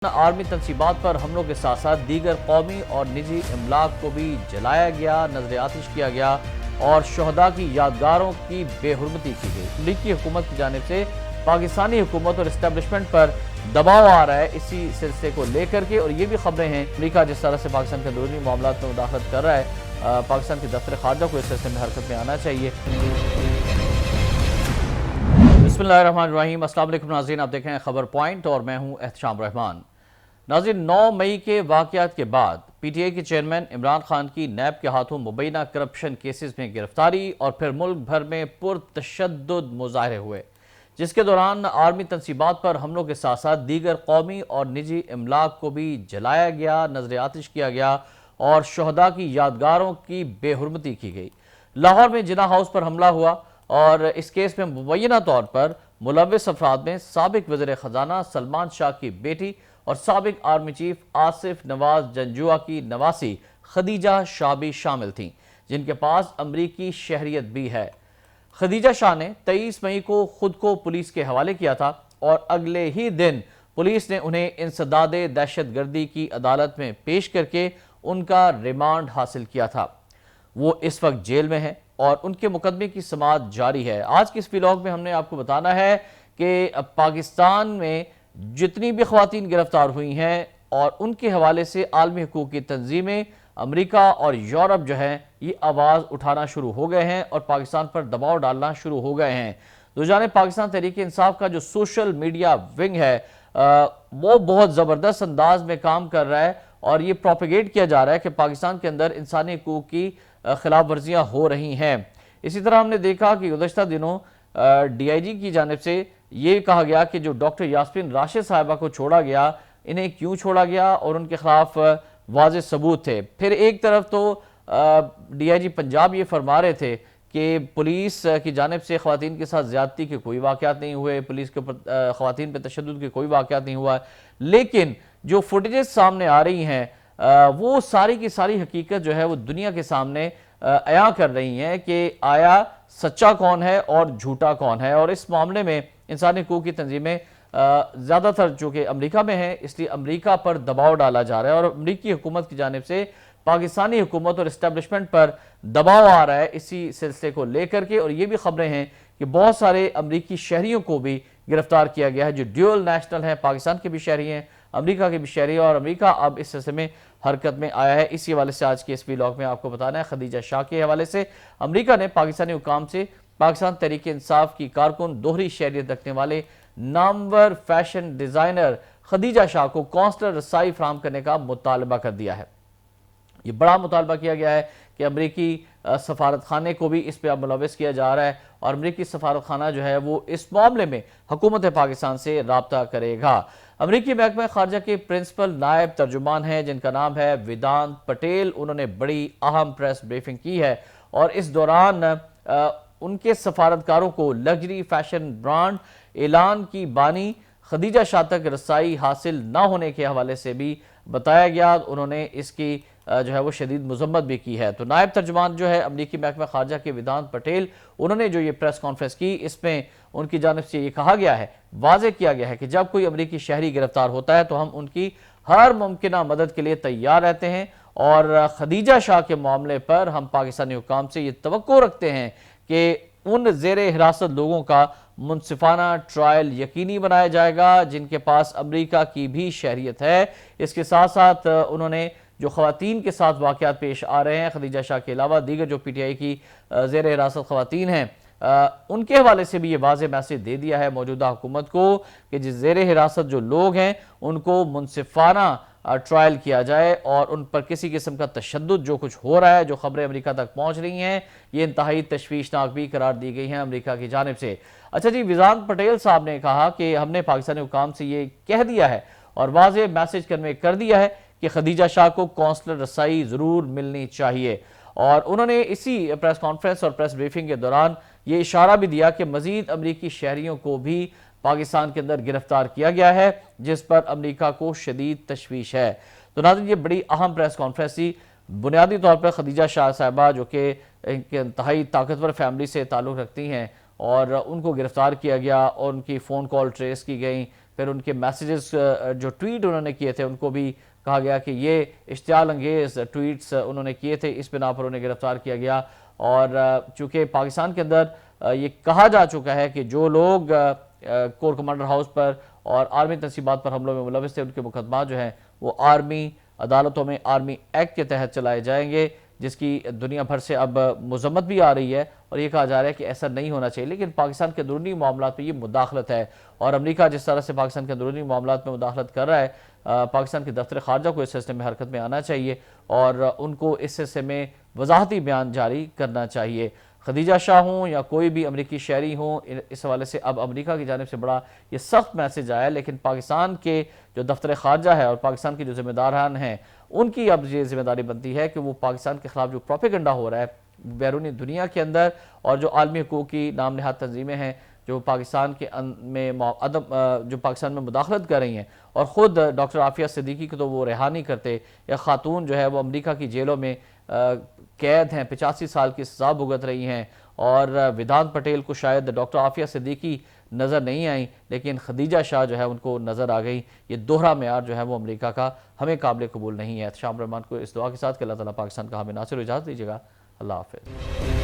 Army तनसीबात पर हमलों के साथ साथ दीगर कौमी और निजी इमलाक को भी जलाया गया, नजर आतिश किया गया और शहदा की यादगारों की बेहुरमती की गई। अमरीकी हुकूमत की जानिब से पाकिस्तानी हुकूमत और इस्टेब्लिशमेंट पर दबाव आ रहा है इसी सिलसिले को लेकर के। और ये भी खबरें हैं अमरीका जिस तरह से पाकिस्तान के अंदरूनी मामलात में मुदाखलत कर रहा है, पाकिस्तान के दफ्तर खारजा को इस सिलसिले में हरकत में आना चाहिए। बिस्मिल्लाहिर्रहमानिर्रहीम, अस्सलाम वालेकुम नाज़रीन, आप देख रहे हैं खबर पॉइंट और मैं हूं एहतशाम रहमान। नाज़रीन, 9 मई के वाक़यात के बाद पीटीआई के चेयरमैन इमरान खान की नैब के हाथों मुबैना करप्शन केसेस में गिरफ्तारी और फिर मुल्क भर में पुरतशद्दुद मुजाहरे हुए, जिसके दौरान आर्मी तनसीबात पर हमलों के साथ साथ दीगर कौमी और निजी इमलाक को भी जलाया गया, नजर आतिश किया गया और शहदा की यादगारों की बेहुरमती की गई। लाहौर में जिना हाउस पर हमला हुआ और इस केस में मुबैना तौर पर मुलव्विस अफराद में साबिक वज़ीर ख़जाना सलमान शाह की बेटी और साबिक आर्मी चीफ आसिफ नवाज जंजुआ की नवासी खदीजा शाह भी शामिल थीं, जिनके पास अमरीकी शहरियत भी है। खदीजा शाह ने 23 मई को खुद को पुलिस के हवाले किया था और अगले ही दिन पुलिस ने उन्हें इंसदादे दहशतगर्दी की अदालत में पेश करके उनका रिमांड हासिल किया था। वो इस वक्त जेल में है और उनके मुकदमे की समाअत जारी है। आज के इस व्लॉग में हमने आपको बताना है कि पाकिस्तान में जितनी भी ख़वातीन गिरफ्तार हुई हैं और उनके हवाले से आलमी हुकूक की तंजीमें, अमेरिका और यूरोप जो है ये आवाज़ उठाना शुरू हो गए हैं और पाकिस्तान पर दबाव डालना शुरू हो गए हैं। दो जानिब पाकिस्तान तहरीक इंसाफ का जो सोशल मीडिया विंग है वो बहुत ज़बरदस्त अंदाज में काम कर रहा है और ये प्रोपेगेट किया जा रहा है कि पाकिस्तान के अंदर इंसानी हुकूक की खिलाफ वर्जियाँ हो रही हैं। इसी तरह हमने देखा कि गुज़श्ता दिनों DIG की जानिब से ये कहा गया कि जो डॉक्टर यास्मीन राशिद साहिबा को छोड़ा गया, इन्हें क्यों छोड़ा गया और उनके खिलाफ वाज़ेह सबूत थे। फिर एक तरफ तो DIG पंजाब ये फरमा रहे थे कि पुलिस की जानिब से ख़वातीन के साथ ज़्यादती के कोई वाक़यात नहीं हुए, पुलिस के ऊपर ख़वातीन पर तशद्दुद के कोई वाक़यात नहीं हुआ। लेकिन जो फुटेजेस सामने आ रही हैं वो सारी की सारी हकीकत जो है वो दुनिया के सामने अया कर रही हैं कि आया सच्चा कौन है और झूठा कौन है। और इस मामले में इंसानी हकूक़ की तंजीमें ज़्यादातर जो कि अमरीका में है, इसलिए अमरीका पर दबाव डाला जा रहा है और अमरीकी हुकूमत की जानिब से पाकिस्तानी हुकूमत और इस्टेब्लिशमेंट पर दबाव आ रहा है इसी सिलसिले को लेकर के। और ये भी खबरें हैं कि बहुत सारे अमरीकी शहरियों को भी गिरफ्तार किया गया है जो ड्यूअल नेशनल हैं, पाकिस्तान के भी शहरी हैं, अमेरिका के भी शहरी हैं और अमेरिका अब इस सिलसिले में हरकत में आया है। इसी हवाले से आज के इस व्लॉग में आपको बताना है खदीजा शाह के हवाले से अमेरिका ने पाकिस्तानी हुकाम से पाकिस्तान तहरीक इंसाफ की कारकुन दोहरी शहरियत रखने वाले नामवर फैशन डिज़ाइनर खदीजा शाह को कौंसलर रसाई फराहम करने का मुतालबा कर दिया है। ये बड़ा मुतालबा किया गया है कि अमरीकी सफारत खाने को भी इस पर मुलव्वस किया जा रहा है और अमरीकी सफारत खाना जो है वो इस मामले में हुकूमत पाकिस्तान से राब्ता करेगा। अमरीकी महकमा खारजा के प्रिंसिपल नायब तर्जुमान हैं जिनका नाम है वेदांत पटेल। उन्होंने बड़ी अहम प्रेस ब्रीफिंग की है और इस दौरान उनके सफारतकारों को लग्जरी फैशन ब्रांड ऐलान की बानी खदीजा शाह तक रसाई हासिल न होने के हवाले से भी बताया गया। उन्होंने इसकी जो है वो शदीद मजम्मत भी की है। तो नायब तर्जुमान जो है अमरीकी महकमा खारजा के वेदांत पटेल, उन्होंने जो ये प्रेस कॉन्फ्रेंस की, इसमें उनकी जानिब से ये कहा गया है, वाज़ेह किया गया है कि जब कोई अमरीकी शहरी गिरफ्तार होता है तो हम उनकी हर मुमकिना मदद के लिए तैयार रहते हैं और खदीजा शाह के मामले पर हम पाकिस्तानी हुकाम से ये तवक्को रखते हैं कि उन ज़ेरे हिरासत लोगों का मुनसिफाना ट्रायल यकीनी बनाया जाएगा जिनके पास अमरीका की भी शहरियत है। इसके साथ साथ उन्होंने जो ख़वातीन के साथ वाक़यात पेश आ रहे हैं खदीजा शाह के अलावा दीगर जो PTI की ज़ेरे हिरासत ख़वातीन हैं उनके हवाले से भी ये वाज़ेह मैसेज दे दिया है मौजूदा हुकूमत को कि जिस ज़ेरे हिरासत जो लोग हैं उनको मुनसिफाना ट्रायल किया जाए और उन पर किसी किस्म का तशद्दुद जो कुछ हो रहा है, जो खबरें अमेरिका तक पहुंच रही हैं, ये इंतहाई तशवीशनाक भी करार दी गई हैं अमेरिका की जानिब से। अच्छा जी, वेदांत पटेल साहब ने कहा कि हमने पाकिस्तानी हुकाम से ये कह दिया है और वाज़ेह मैसेज कन्वे कर दिया है कि खदीजा शाह को कौंसलर रसाई ज़रूर मिलनी चाहिए। और उन्होंने इसी प्रेस कॉन्फ्रेंस और प्रेस ब्रीफिंग के दौरान ये इशारा भी दिया कि मज़ीद अमरीकी शहरियों को भी पाकिस्तान के अंदर गिरफ्तार किया गया है जिस पर अमेरिका को शदीद तशवीश है। तो नाज़रीन, ये बड़ी अहम प्रेस कॉन्फ्रेंस थी। बुनियादी तौर पर खदीजा शाह साहिबा जो कि इंतहाई ताकतवर फैमिली से ताल्लुक़ रखती हैं और उनको गिरफ्तार किया गया और उनकी फ़ोन कॉल ट्रेस की गई, پھر ان کے میسیجز جو ٹویٹ انہوں نے کیے تھے ان کو بھی کہا گیا کہ یہ اشتعال انگیز ٹویٹس انہوں نے کیے تھے، اس بنا پر انہیں گرفتار کیا گیا۔ اور چونکہ پاکستان کے اندر یہ کہا جا چکا ہے کہ جو لوگ کور کمانڈر ہاؤس پر اور آرمی تنصیبات پر حملوں میں ملوث تھے ان کے مقدمات جو ہیں وہ آرمی عدالتوں میں آرمی ایکٹ کے تحت چلائے جائیں گے، جس کی دنیا بھر سے اب مذمت بھی آ رہی ہے اور یہ کہا جا رہا ہے کہ ایسا نہیں ہونا چاہیے، لیکن پاکستان کے اندرونی معاملات میں یہ مداخلت ہے۔ اور امریکہ جس طرح سے پاکستان کے اندرونی معاملات میں مداخلت کر رہا ہے، پاکستان کے دفتر خارجہ کو اس سلسلے میں حرکت میں آنا چاہیے اور ان کو اس سلسلے میں وضاحتی بیان جاری کرنا چاہیے۔ خدیجہ شاہ ہوں یا کوئی بھی امریکی شہری ہوں، اس حوالے سے اب امریکہ کی جانب سے بڑا یہ سخت میسج آیا ہے، لیکن پاکستان کے جو دفتر خارجہ ہے اور پاکستان کے جو ذمہ داران ہیں ان کی اب یہ ذمہ داری بنتی ہے کہ وہ پاکستان کے خلاف جو پروپیگنڈا ہو رہا ہے بیرونی دنیا کے اندر اور جو عالمی حقوق کی نام نہاد تنظیمیں ہیں جو پاکستان کے میں جو پاکستان میں مداخلت کر رہی ہیں، اور خود ڈاکٹر عافیہ صدیقی کو تو وہ رہا نہیں کرتے، یا خاتون جو ہے وہ امریکہ کی جیلوں میں قید ہیں، 85 سال کی سزا بھگت رہی ہیں، اور ویدانت پٹیل کو شاید ڈاکٹر عافیہ صدیقی نظر نہیں آئیں لیکن خدیجہ شاہ جو ہے ان کو نظر آ گئی۔ یہ دوہرا معیار جو ہے وہ امریکہ کا ہمیں قابل قبول نہیں ہے۔ احتشام رحمان کو اس دعا کے ساتھ کہ اللہ تعالیٰ پاکستان کا ہمیں ناصر و اجازت دیجیے گا۔ اللہ حافظ۔